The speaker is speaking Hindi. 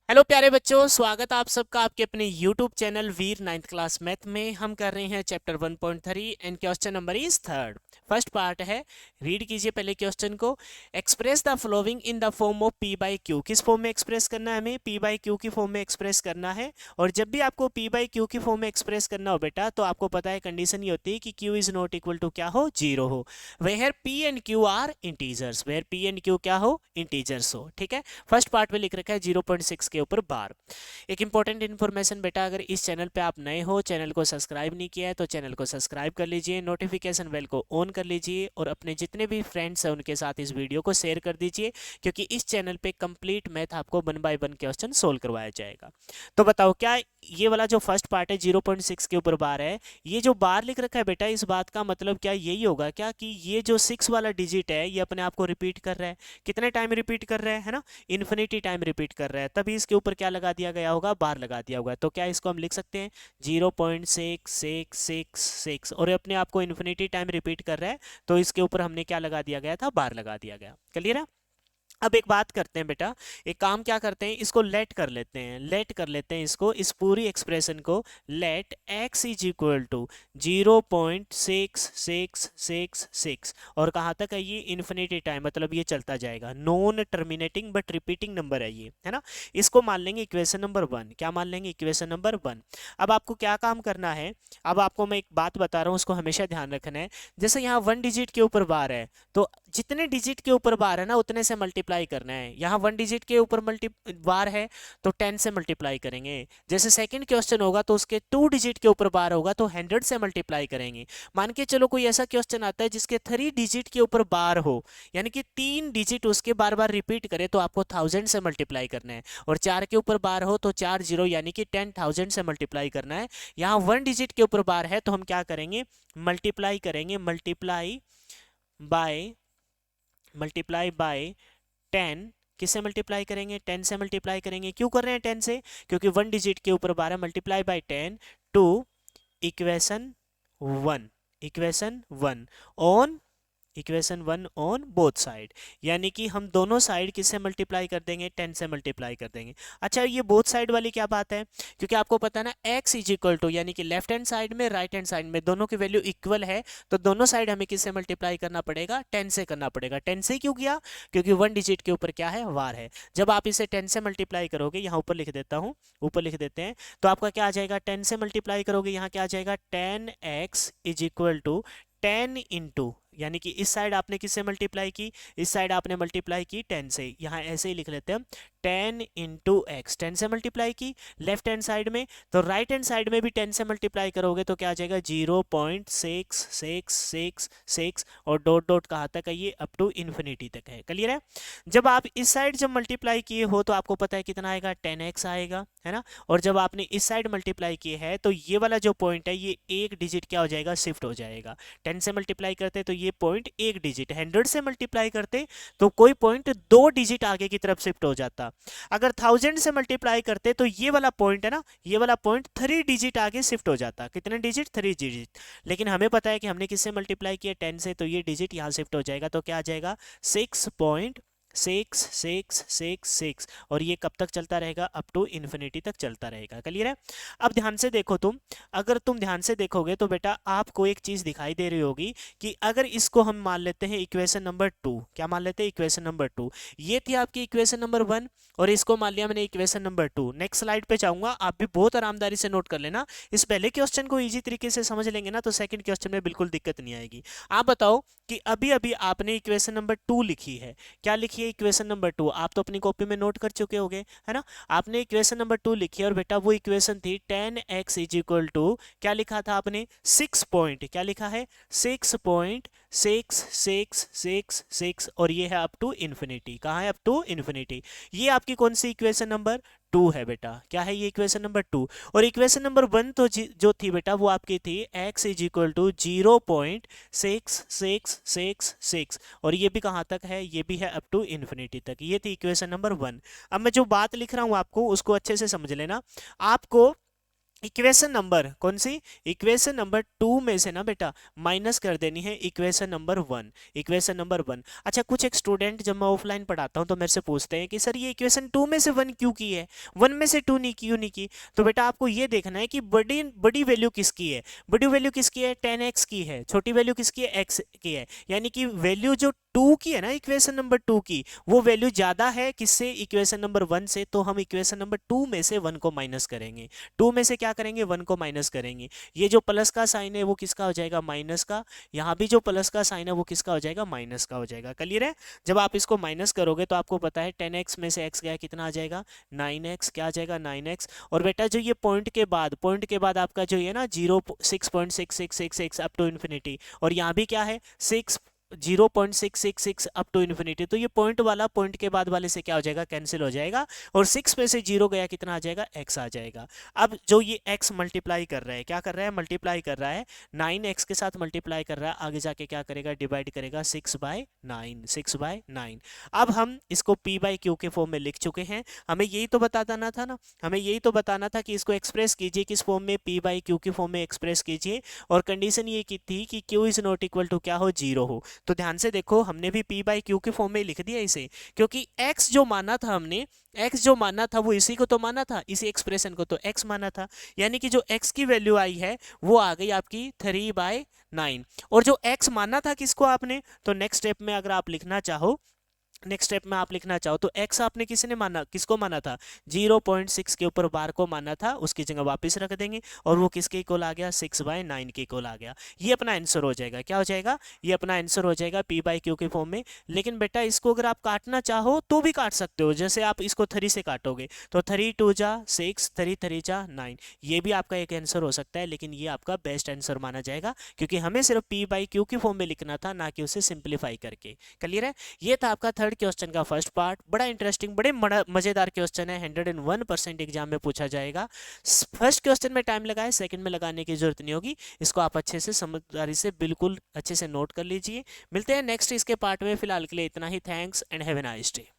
हेलो प्यारे बच्चों, स्वागत आप सबका आपके अपने YouTube चैनल वीर नाइन्थ क्लास मैथ में। हम कर रहे हैं chapter 1.3 and question number is third. First part है, रीड कीजिए पहले क्वेश्चन को। Express the following in the form of P by Q. किस फॉर्म में एक्सप्रेस करना है? हमें पी बाई क्यू की फॉर्म में एक्सप्रेस करना है। और जब भी आपको पी बाई क्यू की फॉर्म में एक्सप्रेस करना हो बेटा, तो आपको पता है कंडीशन ये होती है कि q is not equal to क्या हो, जीरो हो। Where p and q are integers, where p and q क्या हो, इंटीजर्स हो। ठीक है, फर्स्ट पार्ट में लिख रखा है 0.6 के ऊपर बार। एक इंपॉर्टेंट इन्फॉर्मेशन बेटा, अगर इस चैनल पे आप नए हो, चैनल को सब्सक्राइब नहीं किया है तो चैनल को सब्सक्राइब कर लीजिए, नोटिफिकेशन बेल को ऑन कर लीजिए और अपने जितने भी फ्रेंड्स हैं उनके साथ इस वीडियो को शेयर कर दीजिए, क्योंकि इस चैनल पे कंप्लीट मैथ आपको 1 बाय 1 क्वेश्चन सोल्व करवाया जाएगा। तो बताओ, क्या ये वाला जो फर्स्ट पार्ट है 0.6 के ऊपर बार है, ये जो बार लिख रखा है बेटा, इस बात का मतलब क्या यही होगा क्या कि ये जो 6 वाला डिजिट है ये अपने आप को रिपीट कर रहा है? कितने टाइम रिपीट कर रहा है ना? इन्फिनिटी टाइम रिपीट कर रहा है, तभी इसके ऊपर क्या लगा दिया गया होगा, बार लगा दिया होगा। तो क्या इसको हम लिख सकते हैं 0.666 और ये अपने आप को इन्फिनिटी टाइम रिपीट कर रहा है, तो इसके ऊपर हमने क्या लगा दिया गया था, बार लगा दिया गया। क्लियर है? अब एक बात करते हैं बेटा, एक काम क्या करते हैं, इसको लेट कर लेते हैं, लेट कर लेते हैं इसको, इस पूरी एक्सप्रेशन को let x is equal to 0.6666 और कहाँ तक है ये, इन्फिनिटी टाइम, मतलब ये चलता जाएगा, non terminating but repeating number है ये, है ना। इसको मान लेंगे इक्वेशन नंबर 1। क्या मान लेंगे? Equation number 1। अब आपको क्या काम करना है, अब आपको मैं एक बात बता रहा हूँ, उसको हमेशा ध्यान रखना है। जैसे यहाँ 1 डिजिट के ऊपर बार है, तो जितने डिजिट के ऊपर बार है ना उतने से मल्टीप्लाई करना है। यहाँ 1 डिजिट के ऊपर मल्टी बार है तो 10 से मल्टीप्लाई करेंगे। जैसे सेकंड क्वेश्चन होगा तो उसके 2 डिजिट के ऊपर बार होगा तो 100 से मल्टीप्लाई करेंगे। मान के चलो कोई ऐसा क्वेश्चन आता है जिसके 3 डिजिट के ऊपर बार हो, यानी कि 3 डिजिट उसके बार बार रिपीट करे, तो आपको 1000 से मल्टीप्लाई करना है। और 4 के ऊपर बार हो तो 4 जीरो यानी कि 10,000 से मल्टीप्लाई करना है। यहाँ 1 डिजिट के ऊपर बार है तो हम क्या करेंगे, मल्टीप्लाई करेंगे, बाय मल्टीप्लाई बाय 10। किससे मल्टीप्लाई करेंगे? 10 से मल्टीप्लाई करेंगे। क्यों कर रहे हैं 10 से? क्योंकि 1 डिजिट के ऊपर 12, multiply by 10 to equation 1, equation 1 on, equation 1 on both side, यानी कि हम दोनों साइड किससे मल्टीप्लाई कर देंगे, 10 से मल्टीप्लाई कर देंगे। अच्छा, ये बोथ साइड वाली क्या बात है, क्योंकि आपको पता है ना x इज इक्वल टू, यानी कि लेफ्ट हैंड साइड में राइट हैंड साइड में दोनों की वैल्यू इक्वल है, तो दोनों साइड हमें किससे मल्टीप्लाई करना पड़ेगा, 10 से करना पड़ेगा। 10 से क्यों किया? क्योंकि 1 डिजिट के ऊपर क्या है, वार है। जब आप इसे 10 से मल्टीप्लाई करोगे, यहाँ ऊपर लिख देता हूँ, ऊपर लिख देते हैं, तो आपका क्या आ जाएगा, 10 से मल्टीप्लाई करोगे, यहाँ क्या आ जाएगा, 10x is equal to 10 into, यानी कि इस साइड आपने किससे मल्टीप्लाई की, इस साइड आपने मल्टीप्लाई की 10 से, यहाँ ऐसे ही लिख लेते हैं हम 10 इंटू एक्स, 10 से मल्टीप्लाई की लेफ्ट हैंड साइड में, तो राइट हैंड साइड में भी 10 से मल्टीप्लाई करोगे तो क्या आ जाएगा 0.6666 और डॉट डॉट कहाँ तक है ये, अप टू इन्फिनिटी तक है। क्लियर है? जब आप इस साइड जब मल्टीप्लाई किए हो तो आपको पता है कितना आएगा, 10x आएगा, है ना। और जब आपने इस साइड मल्टीप्लाई किए है तो ये वाला जो पॉइंट है ये एक डिजिट क्या हो जाएगा, शिफ्ट हो जाएगा। 10 से मल्टीप्लाई करते तो ये पॉइंट एक डिजिट, 100 से मल्टीप्लाई करते तो कोई पॉइंट 2 डिजिट आगे की तरफ शिफ्ट हो जाता। अगर 1000 से मल्टीप्लाई करते तो ये वाला पॉइंट है ना, ये वाला पॉइंट 3 डिजिट आगे शिफ्ट हो जाता। कितने डिजिट? 3 डिजिट। लेकिन हमें पता है कि हमने किससे मल्टीप्लाई किया, 10 से, तो ये डिजिट यहाँ शिफ्ट हो जाएगा, तो क्या आ जाएगा 6.6666 और ये कब तक चलता रहेगा, अप टू इन्फिनिटी तक चलता रहेगा। क्लियर है? अब ध्यान से देखो तुम, अगर तुम ध्यान से देखोगे तो बेटा आपको एक चीज दिखाई दे रही होगी कि अगर इसको हम मान लेते हैं इक्वेशन नंबर 2, क्या मान लेते हैं, इक्वेशन नंबर 2, ये थी आपकी इक्वेशन नंबर 1 और इसको मान लिया मैंने इक्वेशन नंबर 2। नेक्स्ट स्लाइड पे जाऊंगा, आप भी बहुत आरामदारी से नोट कर लेना। इस पहले क्वेश्चन को इजी तरीके से समझ लेंगे ना तो सेकंड क्वेश्चन में बिल्कुल दिक्कत नहीं आएगी। आप बताओ कि अभी अभी आपने इक्वेशन नंबर 2 लिखी है, क्या लिखी है इक्वेशन नंबर 2, आप तो अपनी कॉपी में नोट कर चुके होंगे, है ना। आपने इक्वेशन नंबर 2 लिखी है और बेटा वो इक्वेशन थी 10x इज इक्वल टू, क्या लिखा था आपने, 6 पॉइंट, क्या लिखा है, 6.6666 और ये है अप टू इन्फिनिटी। कहाँ है, अप टू इन्फिनिटी। ये आपकी कौन सी इक्वेशन नंबर 2 है बेटा, क्या है ये, इक्वेशन नंबर 2। और इक्वेशन नंबर 1 तो जो थी बेटा वो आपकी थी x इज इक्वल टू 0.6666 और ये भी कहाँ तक है, ये भी है अप टू इन्फिनिटी तक। ये थी इक्वेशन नंबर 1। अब मैं जो बात लिख रहा हूँ आपको उसको अच्छे से समझ लेना। आपको इक्वेशन नंबर कौन सी, इक्वेशन नंबर 2 में से ना बेटा माइनस कर देनी है इक्वेशन नंबर 1, इक्वेशन नंबर 1। अच्छा, कुछ एक स्टूडेंट जब मैं ऑफलाइन पढ़ाता हूँ तो मेरे से पूछते हैं कि सर ये इक्वेशन 2 में से 1 क्यों की है, 1 में से 2 नहीं क्यों नहीं की। तो बेटा आपको ये देखना है कि बड़ी बड़ी वैल्यू किसकी है, बड़ी वैल्यू किसकी है 10x की है, छोटी वैल्यू किसकी है x की है। यानी कि वैल्यू जो 2 की है ना इक्वेशन नंबर 2 की, वो वैल्यू ज्यादा है किससे, इक्वेशन नंबर 1 से। तो हम इक्वेशन नंबर 2 में से 1 को माइनस करेंगे, 2 में से क्या करेंगे 1 को माइनस करेंगे। ये जो प्लस का साइन है वो किसका हो जाएगा, माइनस का। यहाँ भी जो प्लस का साइन है वो किसका हो जाएगा, माइनस का हो जाएगा। क्लियर है। जब आप इसको माइनस करोगे तो आपको पता है 10x में से x गया कितना आ जाएगा 9x, क्या आ जाएगा 9x। और बेटा जो ये पॉइंट के बाद आपका जो ये ना 0.6666 अप टू इन्फिनिटी, और यहाँ भी क्या है 0.666 अप टू इन्फिनिटी। तो ये पॉइंट वाला पॉइंट के बाद वाले से क्या हो जाएगा, कैंसिल हो जाएगा, और 6 में से 0 गया कितना आ जाएगा, x आ जाएगा। अब जो ये x मल्टीप्लाई कर रहा है, क्या कर रहा है, मल्टीप्लाई कर रहा है 9x के साथ मल्टीप्लाई कर रहा है, आगे जाके क्या करेगा, डिवाइड करेगा 6/9, 6/9। अब हम इसको p बाई क्यू के फॉर्म में लिख चुके हैं। हमें यही तो बताना था ना, हमें यही तो बताना था कि इसको एक्सप्रेस कीजिए किस फॉर्म में, p बाई क्यू के फॉर्म में एक्सप्रेस कीजिए। और कंडीशन ये की थी कि q is not equal to क्या हो, 0 हो। तो ध्यान से देखो, हमने भी p बाई क्यू के फॉर्म में लिख दिया इसे, क्योंकि x जो माना था हमने, x जो माना था वो इसी को तो माना था, इसी एक्सप्रेशन को तो x माना था। यानी कि जो x की वैल्यू आई है वो आ गई आपकी 3/9। और जो x माना था किसको आपने, तो नेक्स्ट स्टेप में अगर आप लिखना चाहो, नेक्स्ट स्टेप में आप लिखना चाहो तो x आपने किसने माना, किसको माना था, 0.6 के ऊपर बार को माना था, उसकी जगह वापस रख देंगे, और वो किसके इक्वल आ गया, 6/9 के इक्वल आ गया। ये अपना आंसर हो जाएगा, क्या हो जाएगा, ये अपना आंसर हो जाएगा p बाई क्यू के फॉर्म में। लेकिन बेटा इसको अगर आप काटना चाहो तो भी काट सकते हो, जैसे आप इसको 3 से काटोगे तो 3 2 जा 6, 3 3 जा 9, ये भी आपका एक आंसर हो सकता है। लेकिन ये आपका बेस्ट आंसर माना जाएगा, क्योंकि हमें सिर्फ p बाई क्यू के फॉर्म में लिखना था, ना कि उसे सिंप्लीफाई करके। क्लियर है। ये था आपका थर्ड क्वेश्चन का फर्स्ट पार्ट। बड़ा इंटरेस्टिंग, बड़े मजेदार क्वेश्चन है, 101% एग्जाम में पूछा जाएगा। फर्स्ट क्वेश्चन में टाइम लगाए, सेकंड में लगाने की जरूरत नहीं होगी। इसको आप अच्छे से समझदारी से बिल्कुल अच्छे से नोट कर लीजिए। मिलते हैं नेक्स्ट इसके पार्ट में, फिलहाल के लिए इतना ही। Thanks and have a nice day.